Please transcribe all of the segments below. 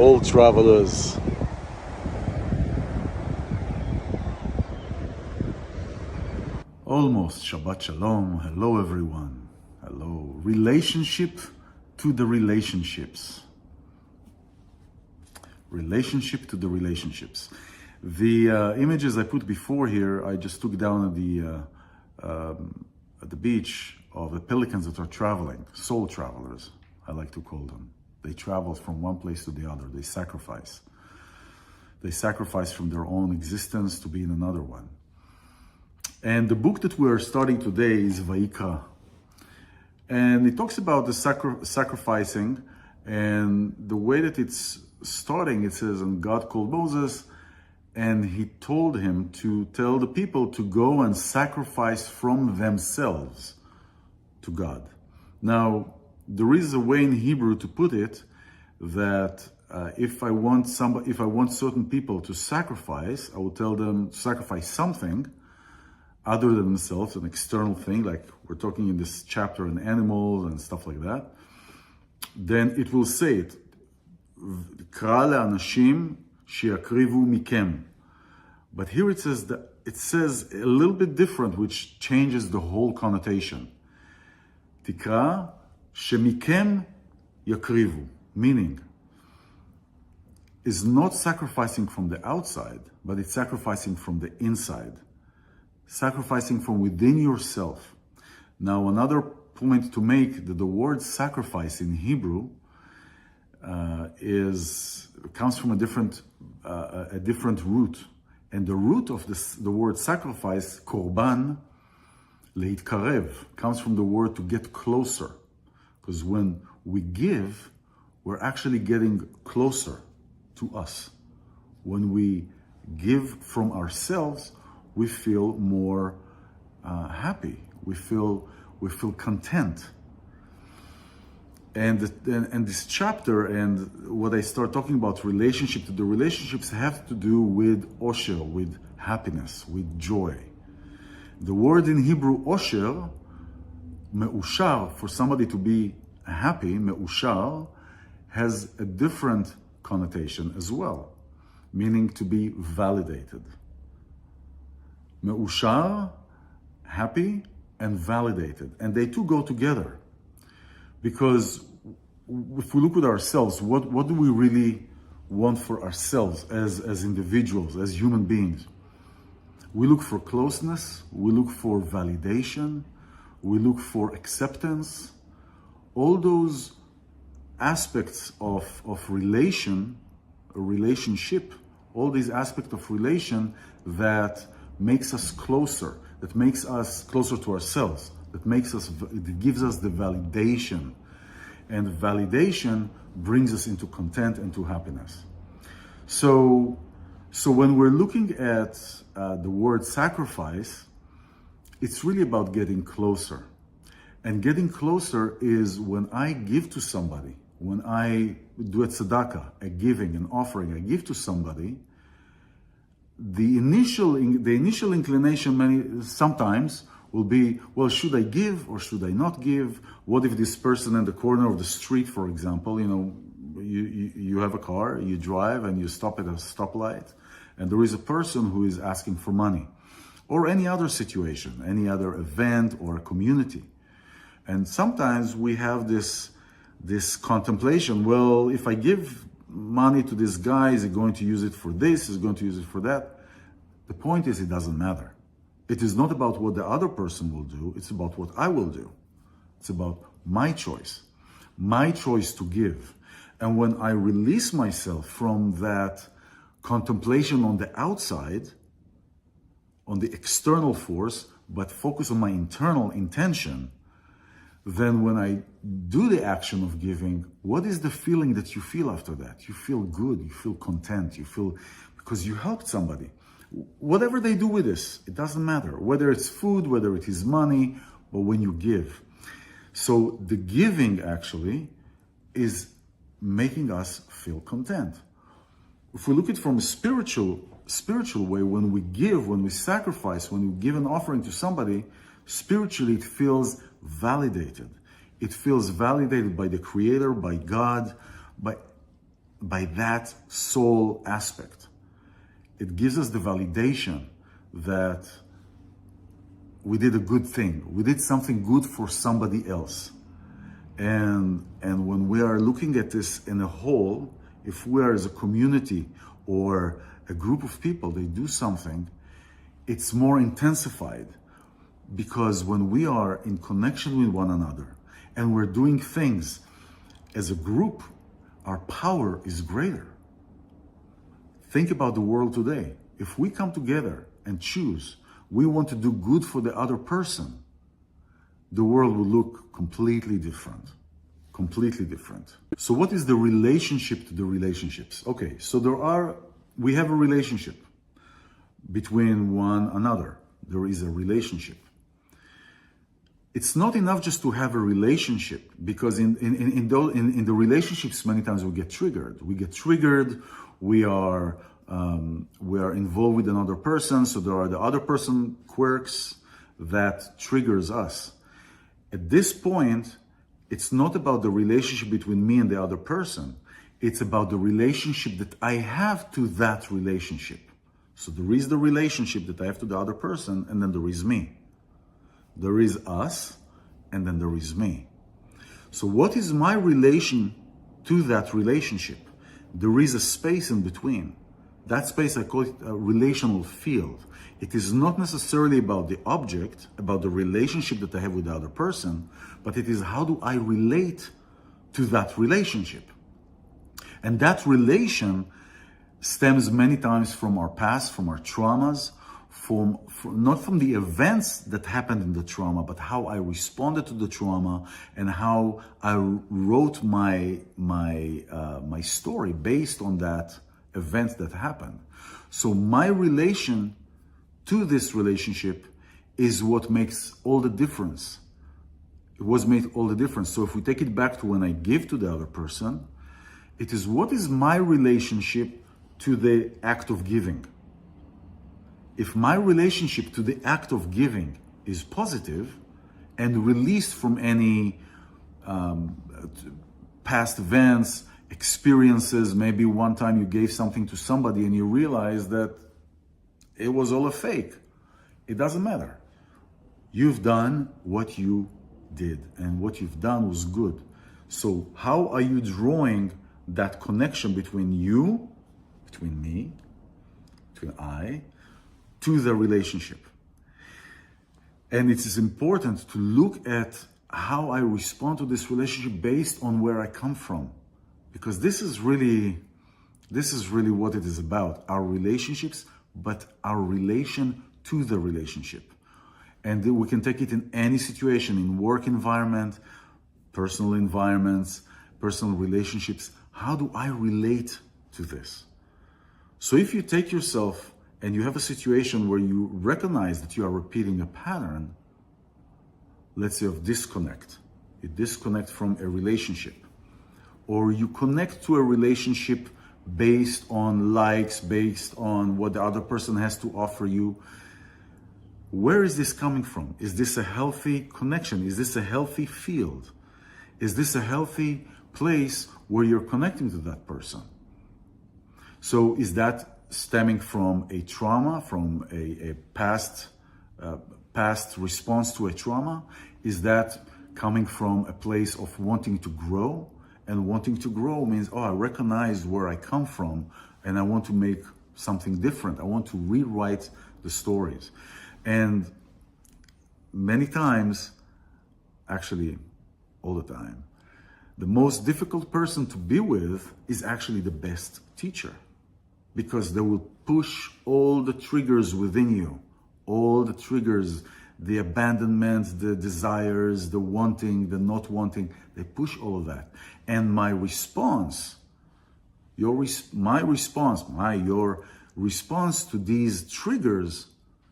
soul travelers. Almost Shabbat Shalom. Hello everyone. Hello. Relationship to the relationships. Relationship to the relationships. The images I put before here, I just took down at the beach of the pelicans that are traveling, soul travelers, I like to call them. They travel from one place to the other. They sacrifice. They sacrifice from their own existence to be in another one. And the book that we're starting today is Vayikra. And it talks about the sacrificing, and the way that it's starting, it says, and God called Moses, and he told him to tell the people to go and sacrifice from themselves to God. Now, there is a way in Hebrew to put it that if I want certain people to sacrifice, I will tell them to sacrifice something other than themselves, an external thing, like we're talking in this chapter on animals and stuff like that. Then it will say it, קרא לאנשים שיקריבו מכם. But here it says a little bit different, which changes the whole connotation. תקרא שמכם יקריבו, meaning is not sacrificing from the outside, but it's sacrificing from the inside. Sacrificing from within yourself. Now, another point to make, that the word sacrifice in Hebrew comes from a different root, and the root of the word sacrifice, korban, leitkarev, comes from the word to get closer, because when we give, we're actually getting closer to us. When we give from ourselves, we feel more happy. We feel content. And this chapter and what I start talking about, relationship to the relationships, have to do with osher, with happiness, with joy. The word in Hebrew osher, me'ushar, for somebody to be happy, me'ushar, has a different connotation as well, meaning to be validated. Me'ushar, happy, and validated. And they two go together. Because if we look at ourselves, what do we really want for ourselves as individuals, as human beings? We look for closeness, we look for validation, we look for acceptance. All those aspects of relationship, all these aspects of relation that makes us closer, that makes us closer to ourselves, it gives us the validation. And validation brings us into content and to happiness. So when we're looking at the word sacrifice, it's really about getting closer. And getting closer is when I give to somebody, when I do a tzedakah, a giving, an offering, I give to somebody, the initial inclination sometimes will be, well, should I give or should I not give? What if this person in the corner of the street, for example, you have a car, you drive and you stop at a stoplight, and there is a person who is asking for money, or any other situation, any other event or a community. And sometimes we have this contemplation, well, if I give money to this guy, is he going to use it for this? Is he going to use it for that? The point is, it doesn't matter. It is not about what the other person will do. It's about what I will do. It's about my choice to give. And when I release myself from that contemplation on the outside, on the external force, but focus on my internal intention, then when I do the action of giving, what is the feeling that you feel after that? You feel good, you feel content, because you helped somebody. Whatever they do with this, it doesn't matter. Whether it's food, whether it is money, or when you give. So the giving actually is making us feel content. If we look at it from a spiritual way, when we give, when we sacrifice, when we give an offering to somebody, spiritually it feels validated. It feels validated by the Creator, by God, by that soul aspect. It gives us the validation that we did a good thing. We did something good for somebody else. And when we are looking at this in a whole, if we are as a community or a group of people, they do something, it's more intensified, because when we are in connection with one another and we're doing things as a group, our power is greater. Think about the world today. If we come together and choose, we want to do good for the other person, the world will look completely different. Completely different. So what is the relationship to the relationships? Okay, so we have a relationship between one another. There is a relationship. It's not enough just to have a relationship, because in the relationships, many times we get triggered. We are involved with another person, so there are the other person quirks that triggers us. At this point, it's not about the relationship between me and the other person. It's about the relationship that I have to that relationship. So there is the relationship that I have to the other person, and then there is me. There is us, and then there is me. So what is my relation to that relationship? There is a space in between. That space, I call it a relational field. It is not necessarily about the object, about the relationship that I have with the other person, but it is how do I relate to that relationship? And that relation stems many times from our past, from our traumas, not from the events that happened in the trauma, but how I responded to the trauma and how I wrote my story based on that event that happened. So my relation to this relationship is what makes all the difference. It was made all the difference. So if we take it back to when I give to the other person, it is what is my relationship to the act of giving. If my relationship to the act of giving is positive and released from any past events, experiences, maybe one time you gave something to somebody and you realize that it was all a fake. It doesn't matter. You've done what you did, and what you've done was good. So how are you drawing that connection between you, between me, between I, to the relationship? And it is important to look at how I respond to this relationship based on where I come from. Because this is really what it is about, our relationships, but our relation to the relationship. And we can take it in any situation, in work environment, personal environments, personal relationships. How do I relate to this? So if you take yourself and you have a situation where you recognize that you are repeating a pattern, let's say of disconnect, you disconnect from a relationship, or you connect to a relationship based on likes, based on what the other person has to offer you. Where is this coming from? Is this a healthy connection? Is this a healthy field? Is this a healthy place where you're connecting to that person? So is that stemming from a trauma, from a past response to a trauma? Is that coming from a place of wanting to grow? And wanting to grow means, I recognize where I come from and I want to make something different. I want to rewrite the stories. And many times, actually all the time, the most difficult person to be with is actually the best teacher, because they will push all the triggers within you, all the triggers, the abandonment, the desires, the wanting, the not wanting, they push all of that. And my response, your response to these triggers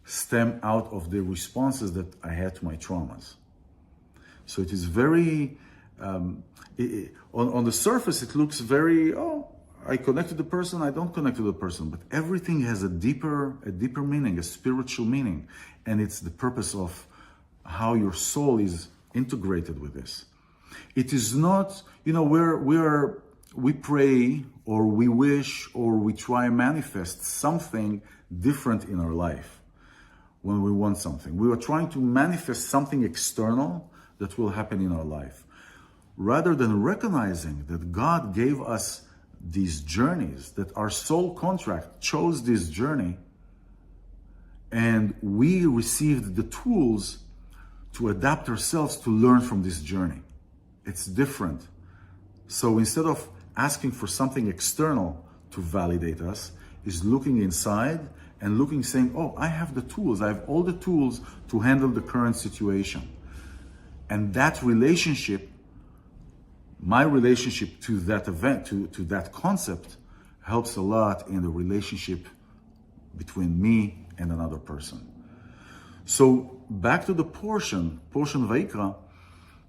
stem out of the responses that I had to my traumas. So it is very, on the surface, it looks very, I connect to the person, I don't connect to the person. But everything has a deeper meaning, a spiritual meaning. And it's the purpose of how your soul is integrated with this. It is not, we pray or we wish, or we try and manifest something different in our life when we want something. We are trying to manifest something external that will happen in our life. Rather than recognizing that God gave us these journeys, that our soul contract chose this journey, and we received the tools to adapt ourselves to learn from this journey. It's different. So instead of asking for something external to validate us, is looking inside and looking, saying, oh, I have the tools. I have all the tools to handle the current situation. And that relationship, my relationship to that event, to that concept, helps a lot in the relationship between me and another person. So back to the portion Vayikra,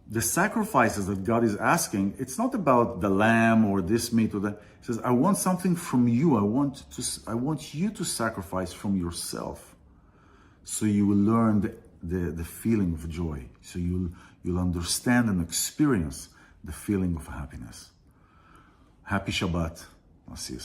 the sacrifices that God is asking, it's not about the lamb or this meat or that. He says, I want something from you. I want you to sacrifice from yourself, so you will learn the feeling of joy. So you'll understand and experience the feeling of happiness. Happy Shabbat. I'll see you soon.